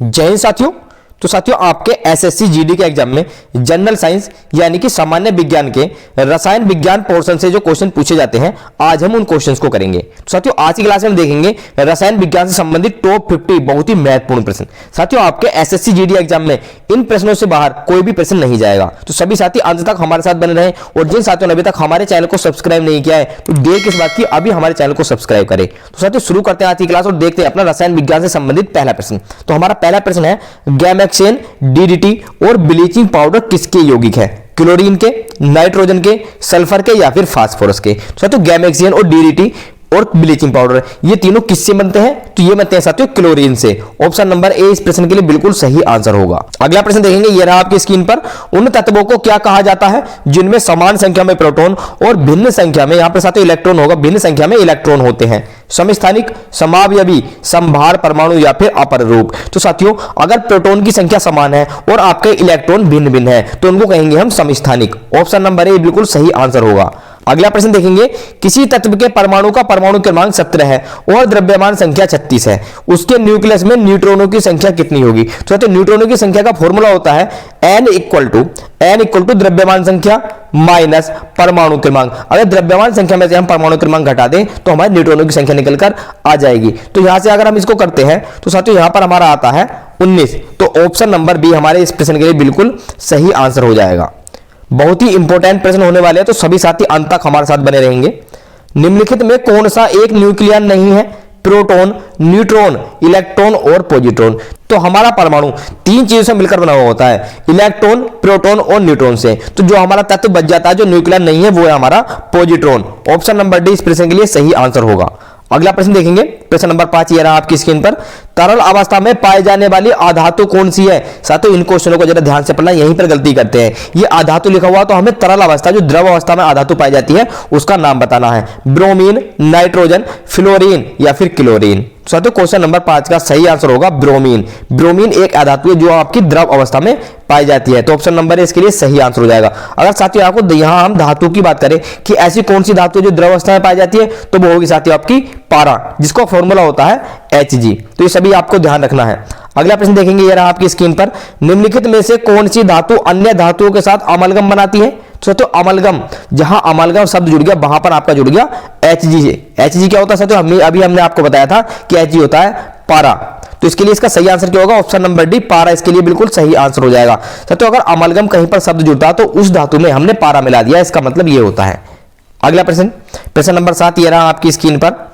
जय हिंद साथियों। तो साथियों, आपके एसएससी जीडी के एग्जाम में जनरल साइंस यानी कि सामान्य विज्ञान के रसायन विज्ञान पोर्शन से जो क्वेश्चन पूछे जाते हैं, आज हम उन क्वेश्चंस को करेंगे। तो साथियों, आज की क्लास में हम देखेंगे रसायन विज्ञान से संबंधित टॉप 50 बहुत ही महत्वपूर्ण प्रश्न। साथियों, आपके एसएससी जीडी एग्जाम में इन प्रश्नों से बाहर कोई भी प्रश्न नहीं जाएगा। तो सभी साथी अंत तक हमारे साथ बने रहें, और जिन साथियों ने अभी तक हमारे चैनल को सब्सक्राइब नहीं किया है तो देर किस बात की, अभी हमारे चैनल को सब्सक्राइब करें। तो साथियों, शुरू करते हैं आज की क्लास और देखते हैं अपना रसायन विज्ञान से संबंधित पहला प्रश्न। तो हमारा पहला प्रश्न है, गैमेक्सेन, डीडीटी और ब्लीचिंग पाउडर किसके यौगिक है? क्लोरीन के, नाइट्रोजन के, सल्फर के या फिर फास्फोरस के? तो गैमेक्सेन और डीडीटी और ब्लीचिंग पाउडर ये तीनों किससे बनते हैं? तो ये बनते हैं साथियों क्लोरीन से। ऑप्शन नंबर ए इस प्रश्न के लिए बिल्कुल सही आंसर होगा। अगला प्रश्न देखेंगे, ये रहा आपकी स्क्रीन पर। उन तत्वों को क्या कहा जाता है जिनमें समान संख्या में प्रोटॉन और भिन्न संख्या में, यहां पर साथियों इलेक्ट्रॉन होगा, भिन्न संख्या में इलेक्ट्रॉन होते हैं? समस्थानिक, समावयवी, संभार परमाणु या फिर अपररूप? तो साथियों, अगर प्रोटॉन की संख्या समान है और आपके इलेक्ट्रॉन भिन्न भिन्न है तो उनको कहेंगे हम समस्थानिक। ऑप्शन नंबर ए बिल्कुल सही आंसर होगा। अगला प्रश्न देखेंगे, किसी तत्व के परमाणु का परमाणु क्रमांक 17 है और द्रव्यमान संख्या 36 है, उसके न्यूक्लियस में न्यूट्रॉनों की संख्या कितनी होगी? तो न्यूट्रॉनों की संख्या का फॉर्मूला होता है n इक्वल टू द्रव्यमान संख्या माइनस परमाणु क्रमांक। अगर द्रव्यमान संख्या में से हम परमाणु क्रमांक घटा दें तो हमारे न्यूट्रॉनों की संख्या निकलकर आ जाएगी। तो यहां से अगर हम इसको करते हैं तो साथियों यहां पर हमारा आता है 19। तो ऑप्शन नंबर बी हमारे इस प्रश्न के लिए बिल्कुल सही आंसर हो जाएगा। बहुत ही इंपॉर्टेंट प्रश्न होने वाले हैं, तो सभी साथी अंत तक हमारे साथ बने रहेंगे। निम्नलिखित में कौन सा एक न्यूक्लियन नहीं है? प्रोटॉन, न्यूट्रॉन, इलेक्ट्रॉन और पॉजिट्रॉन? तो हमारा परमाणु तीन चीजों से मिलकर बना हुआ होता है, इलेक्ट्रॉन, प्रोटॉन और न्यूट्रॉन से। तो जो हमारा तत्व बच जाता है जो न्यूक्लियन नहीं है वो है हमारा पॉजिट्रॉन। ऑप्शन नंबर डी इस प्रश्न के लिए सही आंसर होगा। अगला प्रश्न देखेंगे, प्रश्न नंबर 5 ये रहा आपकी स्क्रीन पर। तरल अवस्था में पाए जाने वाली अधातु कौन सी है? साथियों इन क्वेश्चनों को जरा ध्यान से पढ़ना, यहीं पर गलती करते हैं। ये अधातु लिखा हुआ तो हमें तरल अवस्था, जो द्रव अवस्था में अधातु पाई जाती है उसका नाम बताना है। ब्रोमीन, नाइट्रोजन, फ्लोरीन या फिर क्लोरीन? साथियों क्वेश्चन नंबर 5 का सही आंसर होगा ब्रोमीन। ब्रोमीन एक अधातु है जो आपकी द्रव अवस्था में पाई जाती है। तो ऑप्शन नंबर इसके लिए सही आंसर हो जाएगा। अगर साथियों आपको यहां हम धातु की बात करें कि ऐसी कौन सी धातु है जो द्रव अवस्था में पाई जाती है, तो वो होगी साथियों आपकी पारा, जिसका फॉर्मूला होता है Hg। तो ये सभी आपको ध्यान रखना है। अगला प्रश्न देखेंगे, ये रहा आपकी स्क्रीन पर। निम्नलिखित में से कौन सी धातु अन्य धातुओं के साथ अमलगम बनाती है? तो अमलगम, जहां अमलगम शब्द जुड़ गया वहां पर आपका जुड़ गया Hg से। Hg क्या होता है साथियों? अभी हमने आपको बताया था कि Hg होता है पारा। तो इसके लिए इसका सही आंसर क्या होगा? ऑप्शन नंबर डी पारा इसके लिए बिल्कुल सही आंसर हो जाएगा। तो अगर अमलगम कहीं पर शब्द जुड़ता है तो उस धातु में हमने पारा मिला दिया, इसका मतलब ये होता है। अगला प्रश्न, प्रश्न नंबर 7 ये रहा आपकी स्क्रीन पर।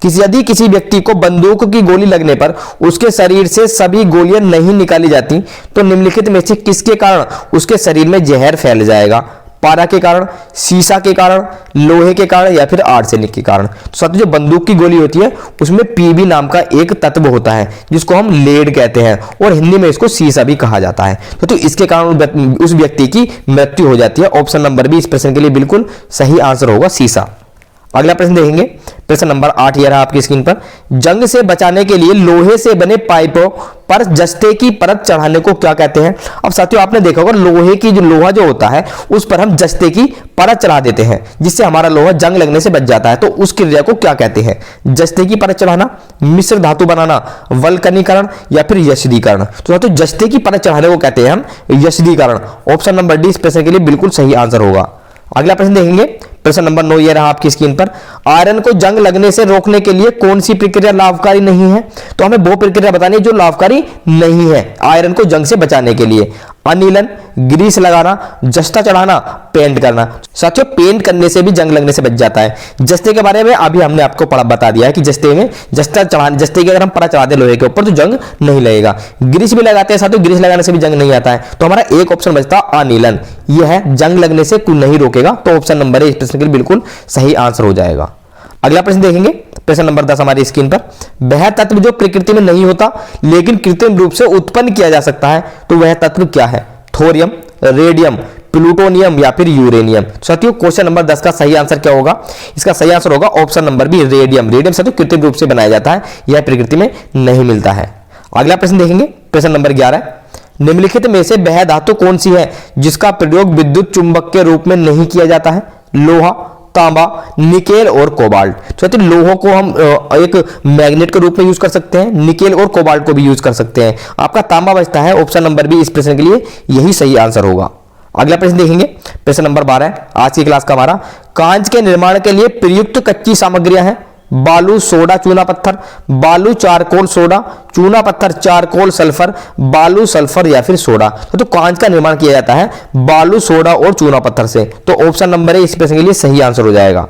यदि किसी व्यक्ति को बंदूक की गोली लगने पर उसके शरीर से सभी गोलियां नहीं निकाली जाती तो निम्नलिखित में से किसके कारण उसके शरीर में जहर फैल जाएगा? पारा के कारण, सीसा के कारण, लोहे के कारण या फिर आर्सेनिक के कारण? तो साथियों जो बंदूक की गोली होती है उसमें पीबी नाम का एक तत्व होता है जिसको हम लेड कहते हैं, और हिंदी में इसको सीसा भी कहा जाता है। तो इसके कारण उस व्यक्ति की मृत्यु हो जाती है। ऑप्शन नंबर बी इस प्रश्न के लिए बिल्कुल सही आंसर होगा, सीसा। अगला प्रश्न देखेंगे, प्रश्न नंबर 8 ये रहा आपकी स्क्रीन पर। जंग से बचाने के लिए लोहे से बने पाइपों पर जस्ते की परत चढ़ाने को क्या कहते हैं? अब साथियों आपने देखा होगा लोहे की लोहा जो होता है उस पर हम जस्ते की परत चढ़ा देते हैं जिससे हमारा लोहा जंग लगने से बच जाता है। तो उस क्रिया को क्या कहते हैं? जस्ते की परत चढ़ाना, मिश्र धातु बनाना, वल्कनीकरण या फिर यशदीकरण? तो साथियों जस्ते की परत चढ़ाने को कहते हैं हम यशदीकरण। ऑप्शन नंबर डी इस प्रश्न के लिए बिल्कुल सही आंसर होगा। अगला प्रश्न देखेंगे, प्रश्न नंबर 9 ये रहा आपकी स्क्रीन पर। आयरन को जंग लगने से रोकने के लिए कौन सी प्रक्रिया लाभकारी नहीं है? तो हमें वो प्रक्रिया बतानी है जो लाभकारी नहीं है आयरन को जंग से बचाने के लिए। अनिलन, ग्रीस लगाना, जस्ता चढ़ाना, पेंट करना? साथियों पेंट करने से भी जंग लगने से बच जाता है। जस्ते के बारे में अभी हमने आपको बता दिया है कि जस्ते में जस्ता चढ़ाने, जस्ते की अगर हम परत चढ़ा दें लोहे के ऊपर तो जंग नहीं लगेगा। ग्रीस भी लगाते हैं साथियों, ग्रीस लगाने से भी जंग नहीं आता है। तो हमारा एक ऑप्शन बचता है अनिलन, यह है जंग लगने से नहीं रोकेगा। तो ऑप्शन नंबर ए इस प्रश्न के लिए बिल्कुल सही आंसर हो जाएगा। अगला प्रश्न देखेंगे, प्रश्न नंबर 10 हमारी स्क्रीन पर। वह तत्व जो प्रकृति में नहीं होता लेकिन कृत्रिम रूप से उत्पन्न किया जा सकता है, तो वह तत्व क्या है? थोरियम, रेडियम, प्लूटोनियम या फिर यूरेनियम? साथियों क्वेश्चन नंबर 10 का सही आंसर क्या होगा? इसका सही आंसर होगा option number B radium. Radium साथियों कृत्रिम रूप से बनाया जाता है, यह प्रकृति में नहीं मिलता है। अगला प्रश्न देखेंगे, प्रश्न नंबर 11। निम्नलिखित में से वह धातु कौन सी है जिसका प्रयोग विद्युत चुंबक के रूप में नहीं किया जाता है? लोहा, तांबा, निकेल और कोबाल्ट। तो लोहों को हम एक मैग्नेट के रूप में यूज कर सकते हैं, निकेल और कोबाल्ट को भी यूज कर सकते हैं। आपका तांबा बचता है, ऑप्शन नंबर बी इस प्रश्न के लिए यही सही आंसर होगा। अगला प्रश्न देखेंगे, प्रश्न नंबर 12 आज की क्लास का हमारा। कांच के निर्माण के लिए प्रयुक्त कच्ची सामग्रियां हैं बालू, सोडा, चूना पत्थर। बालू, चारकोल, सोडा, चूना पत्थर, चारकोल, सल्फर, बालू, सल्फर या फिर सोडा। तो कांच का निर्माण किया जाता है बालू, सोडा और चूना पत्थर से। तो ऑप्शन नंबर ए इस प्रश्न के लिए सही आंसर हो जाएगा।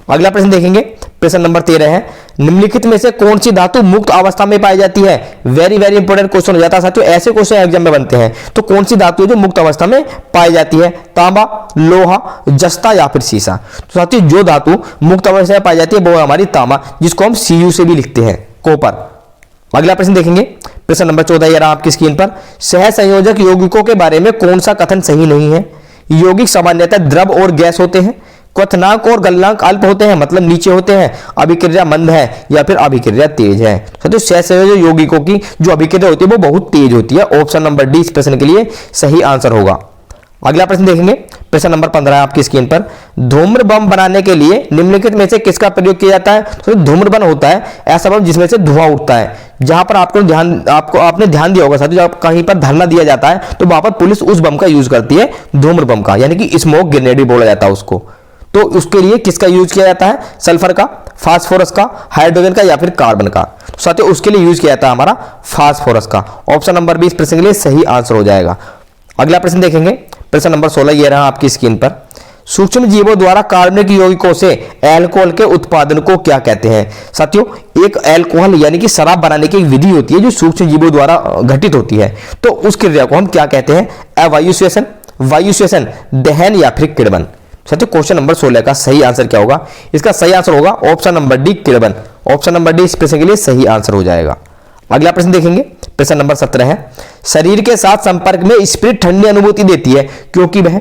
अगला प्रश्न देखेंगे, प्रश्न नंबर 13 है। निम्नलिखित में से कौन सी धातु मुक्त अवस्था में पाई जाती है? वेरी वेरी इंपोर्टेंट क्वेश्चन हो जाता है साथियों, ऐसे क्वेश्चन एग्जाम में बनते हैं। तो कौन सी धातु है जो मुक्त अवस्था में पाई जाती है? तांबा, लोहा, जस्ता या फिर सीसा। तो साथियों जो धातु मुक्त अवस्था में पाई जाती है वो है हमारी तांबा, जिसको हम Cu से भी लिखते हैं, कॉपर। अगला प्रश्न देखेंगे, प्रश्न नंबर 14 ये रहा आपकी स्क्रीन पर। सहसंयोजक यौगिकों के बारे में कौन सा कथन सही नहीं है? यौगिक सामान्यतः द्रव और गैस होते हैं, क्वथनांक और गलनांक अल्प होते हैं मतलब नीचे होते हैं, अभिक्रिया मंद है या फिर अभिक्रिया तेज है। तो सहसंयोजक यौगिकों की जो अभिक्रिया होती है वो बहुत तेज होती है। ऑप्शन नंबर डी इस प्रश्न के लिए सही आंसर होगा। अगला प्रश्न देखेंगे, प्रश्न नंबर 15 है आपकी स्क्रीन पर। धूम्र बम बनाने के लिए निम्नलिखित में से किसका प्रयोग किया जाता है? तो धूम्र बम होता है ऐसा बम जिसमें से धुआं उठता है। जहां पर आपने ध्यान दिया होगा साथियों, जब कहीं पर धरना दिया जाता है तो वहां पर पुलिस उस बम का यूज करती है, धूम्र बम का, यानी कि स्मोक ग्रेनेड भी बोला जाता है उसको। तो उसके लिए किसका यूज किया जाता है? सल्फर का, फास्फोरस का, हाइड्रोजन का या फिर कार्बन का। तो साथियों उसके लिए यूज किया जाता है हमारा फास्फोरस का। ऑप्शन नंबर 20 प्रश्न के लिए सही आंसर हो जाएगा। अगला प्रश्न देखेंगे, प्रश्न नंबर 16 ये रहा आपकी स्क्रीन पर। सूक्ष्म जीवों द्वारा कार्बनिक यौगिकों से अल्कोहल के उत्पादन को क्या कहते हैं? साथियों एक अल्कोहल यानी कि शराब बनाने की एक विधि होती है जो सूक्ष्म जीवों द्वारा घटित होती है, तो उस क्रिया को हम क्या कहते हैं? अवायुश्वेसन, वायुश्वेसन, दहन या फिर किण्वन। साथियों क्वेश्चन नंबर 16 का सही आंसर क्या होगा? इसका सही आंसर होगा ऑप्शन नंबर डी, किण्वन। ऑप्शन नंबर डी इस प्रश्न के लिए सही आंसर हो जाएगा। अगला प्रश्न देखेंगे, प्रश्न नंबर 17 है। शरीर के साथ संपर्क में स्पिरिट ठंडी अनुभूति देती है क्योंकि वह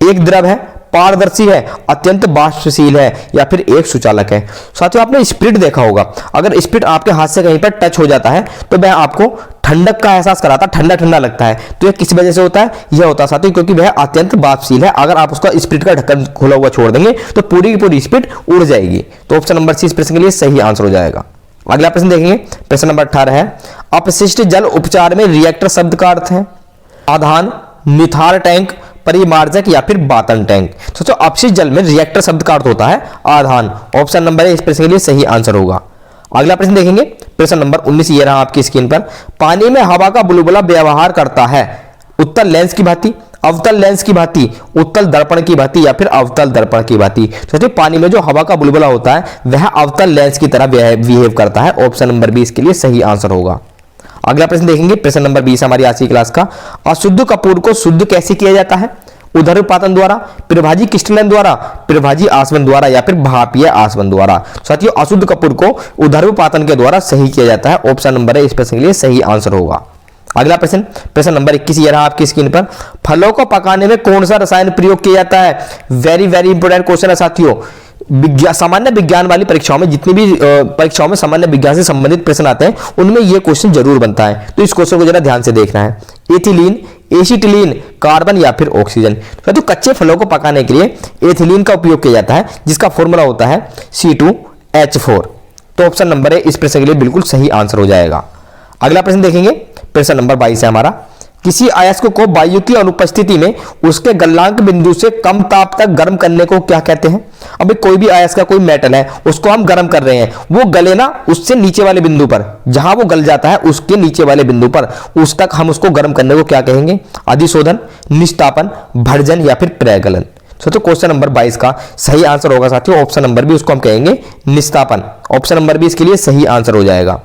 एक द्रव है, पारदर्शी है, अत्यंत वाष्पशील है या फिर एक सुचालक है। साथियों आपने स्पिरिट देखा होगा, अगर स्पिरिट आपके हाथ से कहीं पर टच हो जाता है तो वह आपको ठंडक का एहसास कराता है, ठंडा ठंडा लगता है। तो यह किस वजह से होता है? यह होता है साथियों क्योंकि वह अत्यंत वाष्पशील है। अगर आप उसका स्पिरिट का ढक्कन खुला हुआ छोड़ देंगे तो पूरी की पूरी स्पिरिट उड़ जाएगी। तो ऑप्शन नंबर सी इस प्रश्न के लिए सही आंसर हो जाएगा। अगला प्रश्न देखेंगे, प्रश्न नंबर 18 है। अपशिष्ट जल उपचार में रिएक्टर शब्द का अर्थ है आधान, निथार टैंक, परिमार्जक या फिर बातन टैंक। सोचो अपशिष्ट जल में रिएक्टर शब्द का अर्थ होता है आधान। ऑप्शन नंबर ए इस प्रश्न के लिए सही आंसर होगा। अगला प्रश्न देखेंगे, प्रश्न नंबर 19 ये रहा आपकी स्क्रीन पर। पानी में हवा का बुलबुला व्यवहार करता है उत्तल लेंस की भांति, अवतल लेंस की भांति, उत्तल दर्पण की भांति या फिर अवतल दर्पण की भांति। सोचिए पानी में जो हवा का बुलबुला होता है वह अवतल लेंस की तरह बिहेव करता है। ऑप्शन नंबर 20 के लिए सही आंसर होगा। अगला प्रश्न देखेंगे, प्रश्न नंबर 20 हमारी आज की क्लास का। अशुद्ध कपूर को शुद्ध कैसे किया जाता है? ऊर्ध्वपातन द्वारा, प्रभाजी क्रिस्टलन द्वारा, प्रभाजी आसवन द्वारा या फिर भापीय आसवन द्वारा। साथियों अशुद्ध कपूर को ऊर्ध्वपातन के द्वारा सही किया जाता है। ऑप्शन नंबर ए इस प्रश्न के लिए सही आंसर होगा। अगला प्रश्न, प्रश्न नंबर 21 ये रहा आपकी स्क्रीन पर। फलों को पकाने में कौन सा रसायन प्रयोग किया जाता है? वेरी वेरी इंपोर्टेंट क्वेश्चन है साथियों। सामान्य विज्ञान वाली परीक्षाओं में, जितनी भी परीक्षाओं में सामान्य विज्ञान से संबंधित प्रश्न आते हैं उनमें यह क्वेश्चन जरूर बनता है। तो इस क्वेश्चन को जरा ध्यान से देखना है। एथिलीन, एसिटिलीन, कार्बन या फिर ऑक्सीजन। तो कच्चे फलों को पकाने के लिए एथिलीन का उपयोग किया जाता है जिसका फॉर्मूला होता है C2H4। तो ऑप्शन नंबर ए इस प्रश्न के लिए बिल्कुल सही आंसर हो जाएगा। अगला प्रश्न देखेंगे, प्रश्न नंबर 22 है हमारा। किसी अयस्क को वायु की अनुपस्थिति में उसके गलनांक बिंदु से कम ताप तक गर्म करने को क्या कहते हैं? अभी कोई भी अयस्क का कोई मेटल है उसको हम गर्म कर रहे हैं, वो गले ना उससे नीचे वाले बिंदु पर, जहां वो गल जाता है उसके नीचे वाले बिंदु पर, उस तक हम उसको गर्म करने को क्या कहेंगे? अधिशोधन, निस्तापन, भर्जन या फिर प्रगलन। तो क्वेश्चन नंबर 22 का सही आंसर होगा साथियों ऑप्शन नंबर बी, उसको हम कहेंगे निस्तापन। ऑप्शन नंबर बी इसके लिए सही आंसर हो जाएगा।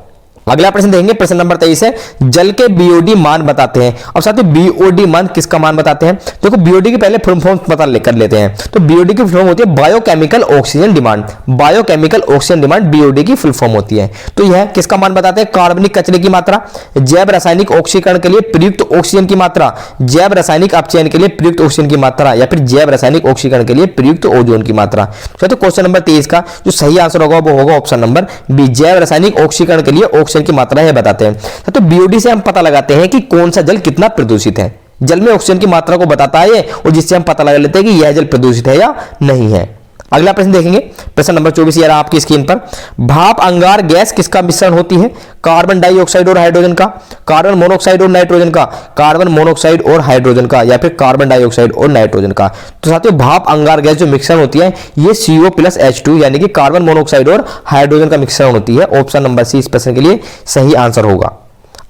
अगला प्रश्न देखेंगे, प्रश्न नंबर 23 है। जल के बीओडी मान बताते हैं। अब साथियों बीओडी मान किसका मान बताते हैं? देखो बीओडी की पहले फुल फॉर्म पता कर लेते हैं। तो बीओडी की फुल फॉर्म होती है biochemical oxygen demand. Biochemical oxygen demand BOD की फुल फॉर्म होती है। तो यह किसका मान बताते हैं? कार्बनिक कचरे की मात्रा, जैव रासायनिक ऑक्सीकरण के लिए प्रयुक्त ऑक्सीजन की मात्रा, जैव रासायनिक अपचयन के लिए प्रयुक्त ऑक्सीजन की मात्रा या फिर जैव रासायनिक ऑक्सीकरण के लिए प्रयुक्त ओजोन की मात्रा। तो क्वेश्चन नंबर 23 का जो सही आंसर होगा वो होगा ऑप्शन नंबर बी, जैव रासायनिक ऑक्सीकरण के लिए ऑक्सीजन की मात्रा है बताते हैं। तो बीओडी से हम पता लगाते हैं कि कौन सा जल कितना प्रदूषित है। जल में ऑक्सीजन की मात्रा को बताता है और जिससे हम पता लगा लेते हैं कि यह जल प्रदूषित है या नहीं है। अगला प्रश्न देखेंगे, प्रश्न नंबर 24 ये रहा आपकी स्क्रीन पर। भाप अंगार गैस किसका मिश्रण होती है? कार्बन डाइऑक्साइड और हाइड्रोजन का, कार्बन मोनोऑक्साइड और नाइट्रोजन का, कार्बन मोनोऑक्साइड और हाइड्रोजन का, या फिर कार्बन डाइऑक्साइड और नाइट्रोजन का। तो साथियों भाप अंगार गैस जो मिश्रण होती है ये CO+H2 यानी कि कार्बन मोनोऑक्साइड और हाइड्रोजन का मिश्रण होती है। ऑप्शन नंबर सी इस प्रश्न के लिए सही आंसर होगा।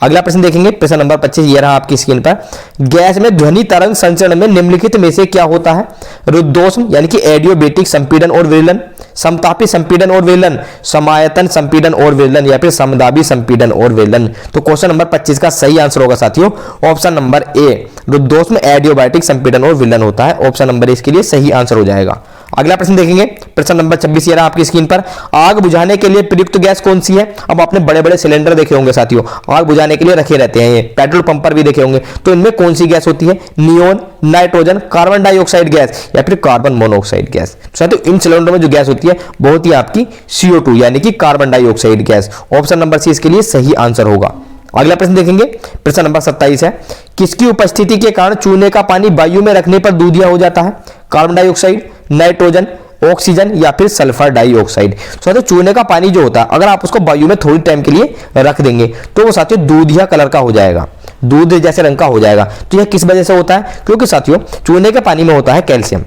अगला प्रश्न देखेंगे, प्रश्न नंबर 25 ये रहा आपकी स्क्रीन पर। गैस में ध्वनि तरंग संचरण में निम्नलिखित में से क्या होता है? रुद्धोष्म यानी कि एडियोबेटिक संपीड़न और विरलन, समतापी संपीड़न और विरलन, समायतन संपीड़न और विरलन, या फिर समदाबी संपीड़न और विरलन। तो क्वेश्चन नंबर 25 का सही आंसर होगा साथियों ऑप्शन नंबर ए, रुद्धोष्म एडियोबैटिक संपीड़न और विरलन होता है। ऑप्शन नंबर ए इसके लिए सही आंसर हो जाएगा। अगला प्रश्न देखेंगे, प्रश्न नंबर 26 ये रहा आपकी स्क्रीन पर। आग बुझाने के लिए प्रयुक्त गैस कौन सी है? अब आपने बड़े बड़े सिलेंडर देखे होंगे साथियों, आग बुझाने के लिए रखे रहते हैं, ये पेट्रोल पंप पर भी देखे होंगे। तो इनमें कौन सी गैस होती है? Neon, nitrogen, carbon dioxide gas, या फिर कार्बन मोनोऑक्साइड गैस। साथियों इन सिलेंडरों में जो गैस होती है बहुत ही आपकी CO2 यानी कि carbon dioxide gas. Option number C इसके लिए सही आंसर होगा। अगला प्रश्न देखेंगे, प्रश्न नंबर 27 है। किसकी उपस्थिति के कारण चूने का पानी वायु में रखने पर दूधिया हो जाता है? कार्बन डाइऑक्साइड, नाइट्रोजन, ऑक्सीजन, या फिर सल्फर डाइऑक्साइड। साथियों चूने का पानी जो होता है अगर आप उसको वायु में थोड़ी टाइम के लिए रख देंगे तो वो साथियों दूधिया कलर का हो जाएगा, दूध जैसे रंग का हो जाएगा। तो यह किस वजह से होता है? क्योंकि साथियों चूने के पानी में होता है कैल्शियम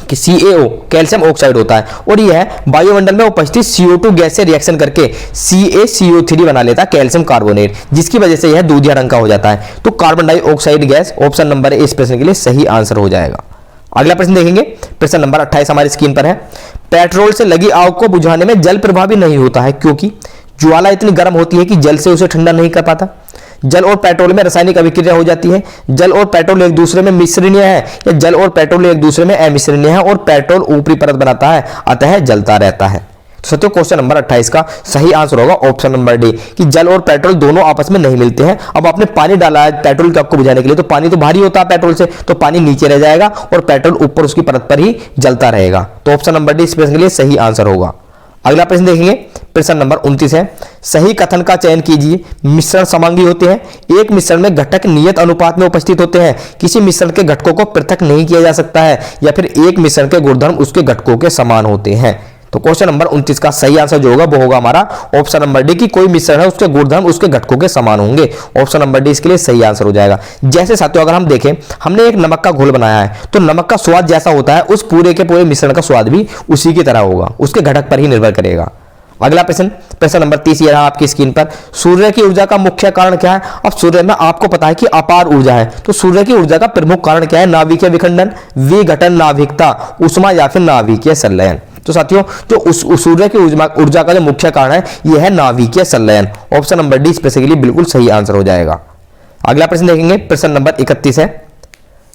कि CaO कैल्शियम ऑक्साइड होता है, और यह वायुमंडल में उपस्थित CO2 गैस से रिएक्शन करके CaCO3 बना लेता है कैल्शियम कार्बोनेट, जिसकी वजह से यह दूधिया रंग का हो जाता है। तो carbon dioxide gas option number A इस प्रश्न के लिए सही आंसर हो जाएगा। अगला प्रश्न देखेंगे, प्रश्न नंबर 28 हमारी स्क्रीन पर है। पेट्रोल से लगी आग को बुझाने में जल प्रभावी नहीं होता है क्योंकि ज्वाला इतनी गर्म होती है कि जल से उसे ठंडा नहीं कर पाता, जल और पेट्रोल में रासायनिक अभिक्रिया हो जाती है, जल और पेट्रोल एक दूसरे में मिश्रणीय है, या जल और पेट्रोल एक दूसरे में अमिश्रणीय है, और पेट्रोल ऊपरी परत बनाता है अतः जलता रहता है। तो साथियों क्वेश्चन नंबर 28 का सही आंसर होगा ऑप्शन नंबर डी कि जल और पेट्रोल दोनों आपस में नहीं मिलते हैं। अब आपने पानी डाला है पेट्रोल की आग को बुझाने के लिए, तो पानी तो भारी होता है पेट्रोल से, तो पानी नीचे रह जाएगा और पेट्रोल ऊपर उसकी परत पर ही जलता रहेगा। तो ऑप्शन नंबर डी इस प्रश्न के लिए सही आंसर होगा। अगला प्रश्न देखेंगे, प्रश्न नंबर 29 है। सही कथन का चयन कीजिए। मिश्रण समांगी होते हैं। एक मिश्रण में घटक नियत अनुपात में उपस्थित होते हैं। किसी मिश्रण के घटकों को पृथक नहीं किया जा सकता है, या फिर एक मिश्रण के गुणधर्म उसके घटकों के समान होते हैं। तो क्वेश्चन नंबर 29 का सही आंसर जो होगा वो होगा हमारा ऑप्शन नंबर डी कि कोई मिश्रण है उसके गुणधर्म उसके घटकों के समान होंगे। ऑप्शन नंबर डी इसके लिए सही आंसर हो जाएगा। जैसे साथियों अगर हम देखें, हमने एक नमक का घोल बनाया है, तो नमक का स्वाद जैसा होता है उस पूरे के पूरे मिश्रण का स्वाद भी उसी की तरह होगा, उसके घटक पर ही निर्भर करेगा। अगला प्रश्न, प्रश्न नंबर 30 ये रहा आपकी स्क्रीन पर। सूर्य की ऊर्जा का मुख्य कारण क्या है? अब सूर्य में आपको पता है कि अपार ऊर्जा है, तो सूर्य की ऊर्जा का प्रमुख कारण क्या है? नाभिकीय विखंडन, विघटन, नाभिकता, उष्मा, या फिर नाभिकीय संलयन। तो साथियों जो उस सूर्य की ऊर्जा का जो मुख्य कारण है यह है नाभिकीय संलयन। ऑप्शन नंबर डी इस प्रश्न के लिए बिल्कुल सही आंसर हो जाएगा। अगला प्रश्न देखेंगे, प्रश्न नंबर 31 है।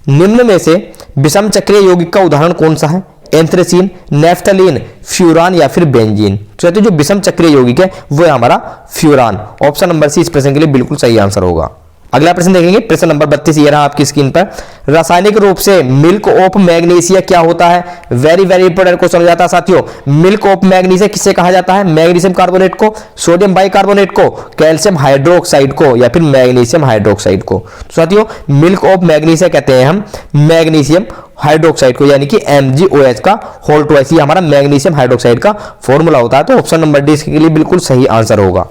निम्न में से विषम चक्रीय यौगिक का उदाहरण कौन सा है? एंथ्रेसीन, नेफ्थलीन, फ्यूरान, या फिर बेंजीन। तो जो विषम चक्रीय यौगिक है वो है हमारा फ्यूरान। ऑप्शन नंबर सी इस प्रश्न के लिए बिल्कुल सही आंसर होगा। अगला प्रश्न देखेंगे, प्रश्न नंबर 32 ये रहा आपकी स्क्रीन पर। रासायनिक रूप से मिल्क ऑफ मैग्नीशिया क्या होता है? वेरी वेरी इंपोर्टेंट क्वेश्चन हो जाता है साथियों। मिल्क ऑफ मैग्नीशिया किसे कहा जाता है? मैग्नीशियम कार्बोनेट को, सोडियम बाइकार्बोनेट को, कैल्शियम हाइड्रोक्साइड को, या फिर मैग्नीशियम हाइड्रोक्साइड को। तो साथियों मिल्क ऑफ मैग्नीशिया कहते हैं हम मैग्नीशियम हाइड्रोक्साइड को, यानी कि MgOH का होल ट्वाइस, ये हमारा मैग्नीशियम हाइड्रोक्साइड का फॉर्मूला होता है। तो ऑप्शन नंबर डी इसके लिए बिल्कुल सही आंसर होगा।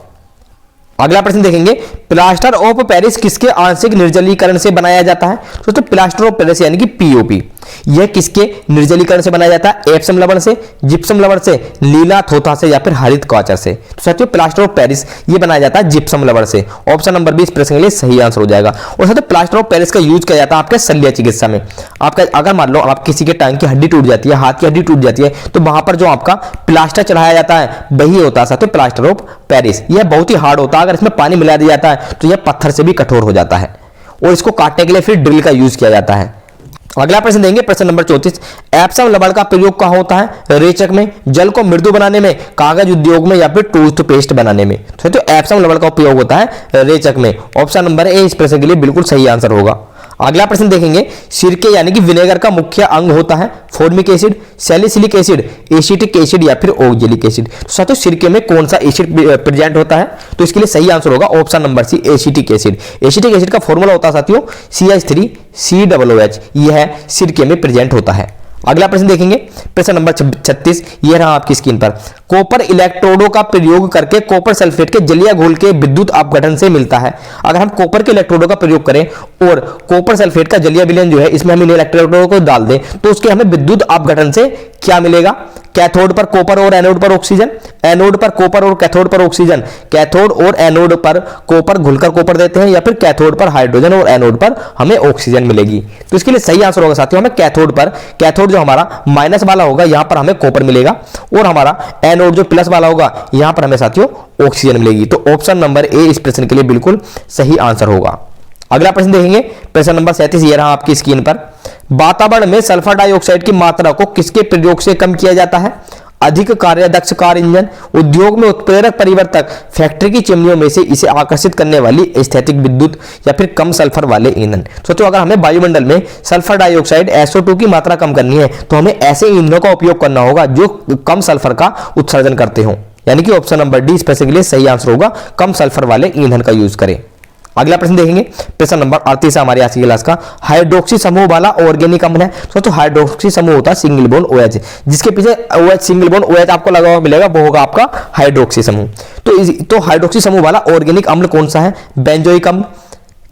अगला प्रश्न देखेंगे, प्लास्टर ऑफ पेरिस किसके आंशिक निर्जलीकरण से बनाया जाता है? दोस्तों प्लास्टर ऑफ पेरिस यानी कि POP यह किसके निर्जलीकरण से बनाया जाता है? एप्सम लवण से, जिप्सम लवण से, लीला थोथा से, या फिर हरित क्वाचर से। तो साथियों प्लास्टर ऑफ पेरिस ये बनाया जाता है जिप्सम लवण से। ऑप्शन नंबर 20 प्रश्न के लिए सही आंसर हो जाएगा। और साथियों प्लास्टर ऑफ पेरिस का यूज किया जाता है आपके शल्य चिकित्सा में। आपका अगर मान लो आप किसी के टांग की हड्डी टूट जाती है, हाथ की हड्डी टूट जाती है, तो वहां पर जो आपका प्लास्टर चढ़ाया जाता है वही होता है साथियों प्लास्टर ऑफ पेरिस। यह बहुत ही हार्ड होता है, अगर इसमें पानी मिला दिया जाता है तो यह पत्थर से भी कठोर हो जाता है, और इसको काटने के लिए फिर ड्रिल का यूज किया जाता है। अगला प्रश्न देंगे, प्रश्न नंबर 34। एप्सम लवण का प्रयोग कहां होता है? रेचक में, जल को मृदु बनाने में, कागज उद्योग में, या फिर टूथपेस्ट बनाने में। तो एप्सम लवण का उपयोग होता है रेचक में। ऑप्शन नंबर ए इस प्रश्न के लिए बिल्कुल सही आंसर होगा। अगला प्रश्न देखेंगे, सिरके यानी कि विनेगर का मुख्य अंग होता है formic acid, salicylic acid, acetic acid, या फिर ऑक्जेलिक एसिड। तो साथियों सिरके में कौन सा एसिड प्रेजेंट होता है? तो इसके लिए सही आंसर होगा option number C acetic acid. Acetic acid का फॉर्मूला होता है साथियों CH3COOH, यह सिरके में प्रेजेंट होता है। अगला प्रश्न देखेंगे प्रश्न नंबर 36, ये रहा आपकी स्क्रीन पर। कॉपर इलेक्ट्रोडों का प्रयोग करके कॉपर सल्फेट के जलीय घोल के विद्युत अपघटन से मिलता है। अगर हम कॉपर के इलेक्ट्रोडों का प्रयोग करें और कॉपर सल्फेट का जलीय विलयन जो है इसमें हम इन इलेक्ट्रोडों को डाल दें तो उसके हमें विद्युत अपघटन से क्या मिलेगा? कैथोड पर कॉपर और एनोड पर ऑक्सीजन, एनोड पर कॉपर और कैथोड पर ऑक्सीजन, कैथोड और एनोड पर कॉपर घुलकर कॉपर देते हैं, या फिर कैथोड पर हाइड्रोजन और एनोड पर हमें ऑक्सीजन मिलेगी। तो इसके लिए सही आंसर होगा साथियों हमें कैथोड पर, कैथोड जो हमारा माइनस वाला होगा यहां पर हमें कॉपर मिलेगा और हमारा एनोड जो प्लस वाला होगा यहां पर हमें साथियों ऑक्सीजन मिलेगी। तो ऑप्शन नंबर ए इस प्रश्न के लिए बिल्कुल सही आंसर होगा। अगला प्रश्न देखेंगे प्रश्न नंबर 37, ये रहा आपकी स्क्रीन पर। वातावरण में सल्फर डाइऑक्साइड की मात्रा को किसके प्रयोग से कम किया जाता है? अधिक कार्यदक्ष कार इंजन, उद्योग में उत्प्रेरक परिवर्तक, फैक्ट्री की चिमनियों में से इसे आकर्षित करने वाली स्थैतिक विद्युत, या फिर कम सल्फर वाले ईंधन। सोचो अगर हमें वायुमंडल में सल्फर डाइऑक्साइड SO2 की मात्रा कम करनी है तो हमें ऐसे ईंधनों का उपयोग करना होगा जो कम सल्फर का उत्सर्जन करते हो, यानी कि ऑप्शन नंबर डी इस प्रश्न के लिए सही आंसर होगा, कम सल्फर वाले ईंधन का यूज करें। अगला प्रश्न देखेंगे प्रश्न नंबर 38 हमारी आज की क्लास का। हाइड्रोक्सी समूह वाला ऑर्गेनिक अम्ल है। तो हाइड्रोक्सी समूह होता है सिंगल बॉन्ड OH, जिसके पीछे OH सिंगल बॉन्ड OH आपको लगा हुआ मिलेगा वो होगा आपका हाइड्रोक्सी समूह। तो हाइड्रोक्सी समूह वाला ऑर्गेनिक अम्ल कौन सा है? बेंजोइक अम्ल,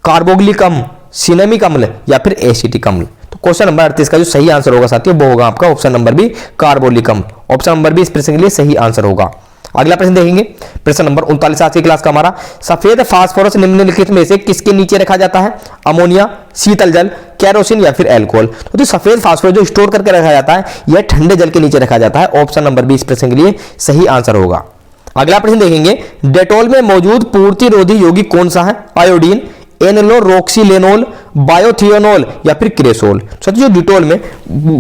कार्बोक्सिलिक अम्ल, सिनेमिक अम्ल, या फिर एसिटिक अम्ल। तो क्वेश्चन नंबर 38 का जो सही आंसर होगा साथियों वो होगा आपका ऑप्शन नंबर बी, कार्बोक्सिलिक अम्ल। ऑप्शन नंबर बी इस प्रश्न के लिए सही आंसर होगा। अगला प्रश्न देखेंगे प्रश्न नंबर 39 आज की क्लास का हमारा। सफेद फास्फोरस निम्नलिखित में से किसके नीचे रखा जाता है? अमोनिया, शीतल जल, केरोसिन, या फिर अल्कोहल। तो सफेद फास्फोरस जो स्टोर करके रखा जाता है यह ठंडे जल के नीचे रखा जाता है। ऑप्शन नंबर बी इस प्रश्न के लिए सही आंसर होगा। अगला प्रश्न देखेंगे डेटॉल में मौजूद पूर्तिरोधी यौगिक कौन सा है? आयोडीन, एनलोरोक्सिलेनोल, बायोथियोनोल, या फिर क्रेसोल। जो डिटोल में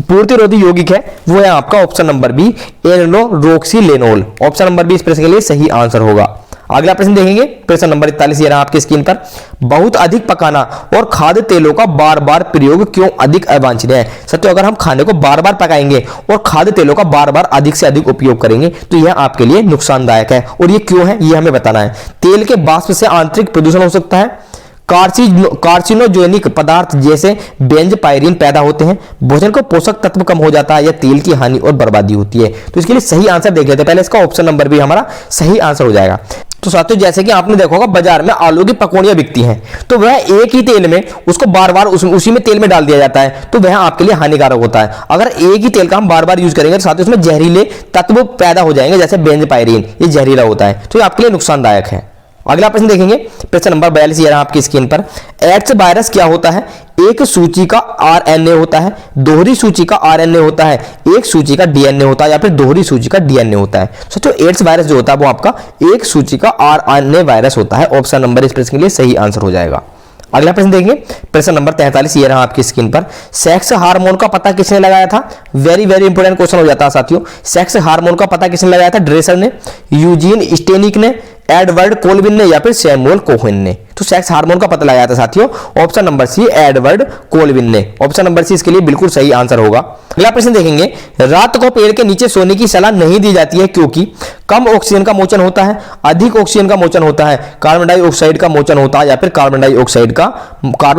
पूर्तिरोधी यौगिक है वो है आपका ऑप्शन नंबर बी, एनलोरोक्सिलेनोल। ऑप्शन नंबर बी इस प्रश्न के लिए सही आंसर होगा। अगला प्रश्न देखेंगे प्रश्न नंबर 41, ये रहा आपकी स्क्रीन पर। बहुत अधिक पकाना और खाद्य तेलों का बार बार प्रयोग क्यों अधिक अवांछनीय है? सत्य अगर हम खाने को बार बार पकाएंगे और खाद्य तेलों का बार बार अधिक से अधिक उपयोग करेंगे तो यह आपके लिए नुकसानदायक है, और ये क्यों है ये हमें बताना है। तेल के वाष्प से आंतरिक प्रदूषण हो सकता है, कार्सिनोजेनिक पदार्थ जैसे बेंजपायरिन पैदा होते हैं, भोजन को पोषक तत्व कम हो जाता है, या तेल की हानि और बर्बादी होती है। तो इसके लिए सही आंसर देख लेते हैं। पहले इसका ऑप्शन नंबर भी हमारा सही आंसर हो जाएगा। तो साथियों जैसे कि आपने देखा होगा बाजार में आलू की पकौड़ियां बिकती हैं तो वह एक ही तेल में उसको बार बार उसी में तेल में डाल दिया जाता है, तो वह आपके लिए हानिकारक होता है। अगर एक ही तेल का हम बार बार यूज करेंगे तो साथियों उसमें जहरीले तत्व पैदा हो जाएंगे, जैसे बेंजपायरिन, ये जहरीला होता है, तो ये आपके लिए नुकसानदायक है। अगला प्रश्न देखेंगे प्रश्न नंबर 42, ये रहा आपकी स्क्रीन पर। एड्स वायरस क्या होता है? एक सूची का RNA होता है, दोहरी सूची का RNA होता है, एक सूची का DNA होता है, या फिर दोहरी सूची का DNA होता है। सोचो एड्स वायरस जो होता है वो आपका एक सूची का RNA वायरस होता है। ऑप्शन नंबर इस प्रश्न के लिए सही आंसर हो जाएगा। अगला प्रश्न देखेंगे प्रश्न नंबर 43, ये रहा आपकी स्क्रीन पर। सेक्स हार्मोन का पता किसने लगाया था? वेरी वेरी इंपोर्टेंट क्वेश्चन हो जाता है साथियों। सेक्स हार्मोन का पता किसने लगाया था? ड्रेसर ने, यूजीन स्टेनिक ने, एडवर्ड कोलविन ने, या फिर सैमुअल कोहेन ने। तो सेक्स हार्मोन का पता लगाया था साथियों option number C, Edward Colvin ने। ऑप्शन नंबर सी इसके लिए बिल्कुल सही आंसर होगा। अगला प्रश्न देखेंगे रात को पेड़ के नीचे सोने की सलाह नहीं दी जाती है क्योंकि कम ऑक्सीजन का मोचन होता है, अधिक ऑक्सीजन का मोचन होता है, कार्बन डाइऑक्साइड का मोचन होता है, या फिर कार्बन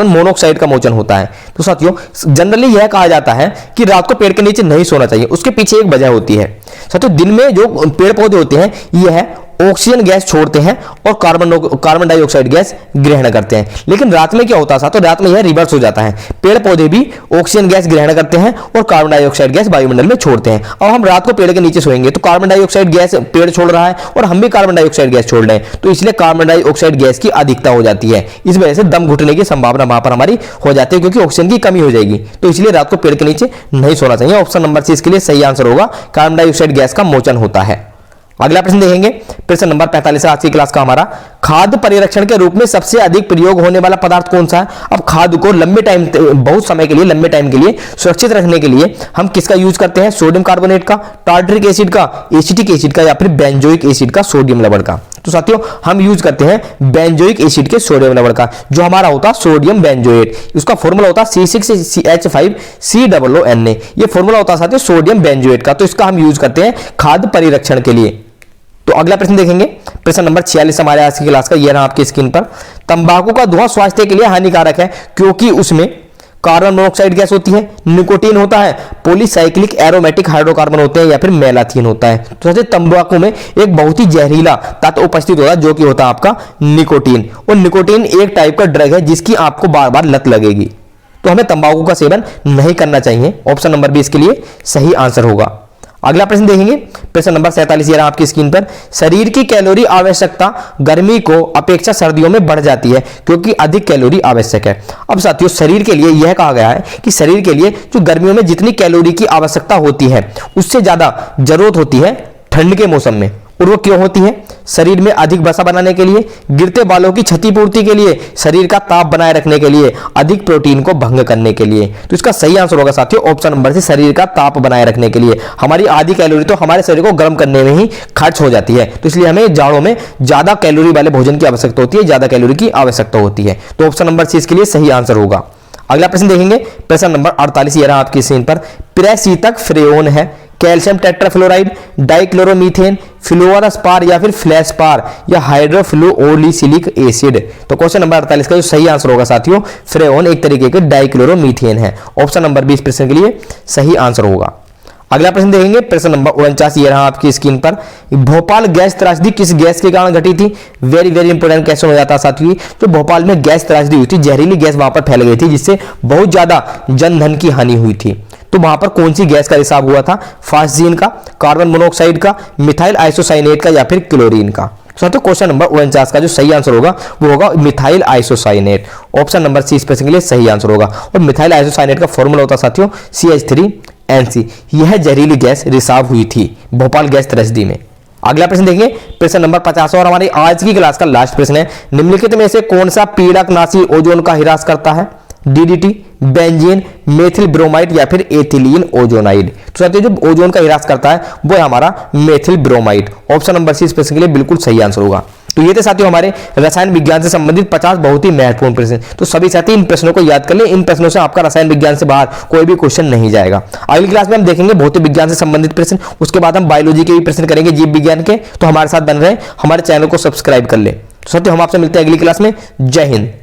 मोनोऑक्साइड का मोचन होता है। तो साथियों जनरली यह कहा जाता है कि रात को पेड़ के नीचे नहीं सोना चाहिए। उसके पीछे एक वजह होती है साथियों, दिन में जो पेड़ पौधे होते हैं यह ऑक्सीजन गैस छोड़ते हैं और कार्बन डाइऑक्साइड गैस ग्रहण करते हैं, लेकिन रात में क्या होता है? तो रात में यह रिवर्स हो जाता है, पेड़ पौधे भी ऑक्सीजन गैस ग्रहण करते हैं और कार्बन डाइऑक्साइड गैस वायुमंडल में छोड़ते हैं। अब हम रात को पेड़ के नीचे सोएंगे तो कार्बन डाइऑक्साइड गैस पेड़ छोड़ रहा है और हम भी कार्बन डाइऑक्साइड गैस छोड़ रहे हैं, तो इसलिए कार्बन डाइऑक्साइड गैस की अधिकता हो जाती है। इस वजह से दम घुटने की संभावना वहां पर हमारी हो जाती है, क्योंकि ऑक्सीजन की कमी हो जाएगी। तो इसलिए रात को पेड़ के नीचे नहीं सोना चाहिए। ऑप्शन नंबर सी इसके लिए सही आंसर होगा, कार्बन डाइऑक्साइड गैस का मोचन होता है। अगला प्रश्न देखेंगे प्रश्न नंबर 45 आज की क्लास का हमारा। खाद्य परिरक्षण के रूप में सबसे अधिक प्रयोग होने वाला पदार्थ कौन सा है? अब खाद्य को लंबे टाइम बहुत समय के लिए लंबे टाइम के लिए सुरक्षित रखने के लिए हम किसका यूज करते हैं? सोडियम कार्बोनेट का, टार्टरिक एसिड का, एसिटिक एसिड का, या फिर बेंजोइक एसिड का, सोडियम लवण का। तो साथियों हम यूज करते हैं बेंजोइक एसिड के सोडियम लवण का, जो हमारा होता है सोडियम बेंजोएट। उसका फॉर्मूला होता है C6H5COONA। ये फॉर्मूला होता है साथियों सोडियम बेंजोएट का, तो इसका हम यूज करते हैं खाद्य परिरक्षण के लिए। तो अगला प्रश्न देखेंगे प्रश्न नंबर 46 हमारे आज की क्लास का, ये रहा आपकी स्क्रीन पर। तंबाकू का धुआं स्वास्थ्य के लिए हानिकारक है क्योंकि उसमें कार्बन मोनोऑक्साइड गैस होती है, निकोटीन होता है, पॉलीसाइक्लिक एरोमेटिक हाइड्रोकार्बन होते हैं, या फिर मेलाथीन होता है। तो सबसे तंबाकू में एक बहुत ही जहरीला तत्व उपस्थित होता है जो कि होता है आपका निकोटीन। और निकोटीन एक टाइप का ड्रग है जिसकी आपको बार बार लत लगेगी, तो हमें तंबाकू का सेवन नहीं करना चाहिए। ऑप्शन नंबर 20 के लिए सही आंसर होगा। अगला प्रश्न देखेंगे, प्रश्न नंबर 47 ये रहा आपकी स्क्रीन पर। शरीर की कैलोरी आवश्यकता गर्मी को अपेक्षा सर्दियों में बढ़ जाती है क्योंकि अधिक कैलोरी आवश्यक है। अब साथियों, शरीर के लिए यह कहा गया है कि शरीर के लिए जो गर्मियों में जितनी कैलोरी की आवश्यकता होती है उससे ज्यादा जरूरत होती है ठंड के मौसम में। और वो क्यों होती है? शरीर में अधिक वसा बनाने के लिए, गिरते बालों की क्षतिपूर्ति के लिए, शरीर का ताप बनाए रखने के लिए, अधिक प्रोटीन को भंग करने के लिए। तो इसका सही आंसर होगा साथियों ऑप्शन नंबर से, शरीर का ताप बनाए रखने के लिए। हमारी आधी कैलोरी तो हमारे शरीर को गर्म करने में ही खर्च हो जाती है, तो इसलिए हमें जाड़ों में ज्यादा कैलोरी वाले भोजन की आवश्यकता होती है, ज्यादा कैलोरी की आवश्यकता होती है। तो ऑप्शन नंबर सी इसके लिए सही आंसर होगा। अगला प्रश्न देखेंगे, प्रश्न नंबर 48 ये रहा आपकी स्क्रीन पर। प्रशीतक फ्रेओन है कैल्शियम टेट्राफ्लोराइड, डाइक्लोरोमीथेन, फ्लोरास्पार या फिर फ्लैशपार या हाइड्रोफ्लोओलिसिलिक एसिड। तो क्वेश्चन नंबर 48 का जो सही आंसर होगा साथियों, फ्रेओन एक तरीके के डाइक्लोरोमीथेन है। ऑप्शन नंबर 20 प्रश्न के लिए सही आंसर होगा। अगला प्रश्न देखेंगे, प्रश्न नंबर 49 ये रहा आपकी स्क्रीन पर। भोपाल गैस त्रासदी किस गैस के कारण घटी थी? वेरी वेरी इंपोर्टेंट क्वेश्चन हो जाता है साथियों। जो भोपाल में गैस त्रासदी हुई थी, जहरीली गैस वहां पर फैल गई थी जिससे बहुत ज्यादा जनधन की हानि हुई थी। तो वहां पर कौन सी गैस का रिसाव हुआ था? फास्जीन का, कार्बन मोनोऑक्साइड का, मिथाइल आइसोसाइनेट का या फिर क्लोरीन का। तो क्वेश्चन नंबर 49 का जो सही आंसर होगा वो होगा methyl isocyanate. Option number C इस प्रश्न के लिए सही आंसर होगा। और मिथाइल आइसोसाइनेट का फॉर्मूला होता है साथियों CH3NC। यह जहरीली गैस रिसाव हुई थी भोपाल गैस त्रासदी में। अगला प्रश्न देखिए, प्रश्न नंबर 50 और हमारी आज की क्लास का लास्ट प्रश्न है। निम्नलिखित में से कौन सा पीड़कनाशी ओजोन का ह्रास करता है? DDT, बेंजीन, मेथिल ब्रोमाइड या फिर एथिलीन ओजोनाइड। तो साथियों जो ओजोन का ह्रास करता है वो है हमारा methyl bromide. Option number C इस प्रश्न के लिए बिल्कुल सही आंसर होगा। तो ये थे साथियों हमारे रसायन विज्ञान से संबंधित 50 बहुत ही महत्वपूर्ण प्रश्न। तो सभी साथी इन प्रश्नों को याद कर लें, इन प्रश्नों से आपका रसायन विज्ञान से बाहर कोई भी क्वेश्चन नहीं जाएगा। अगली क्लास में हम देखेंगे भौतिक विज्ञान से संबंधित प्रश्न, उसके बाद हम बायोलॉजी के भी प्रश्न करेंगे, जीव विज्ञान के। तो हमारे साथ बन रहे, हमारे चैनल को सब्सक्राइब कर ले। तो साथियों हम आपसे मिलते हैं अगली क्लास में। जय हिंद।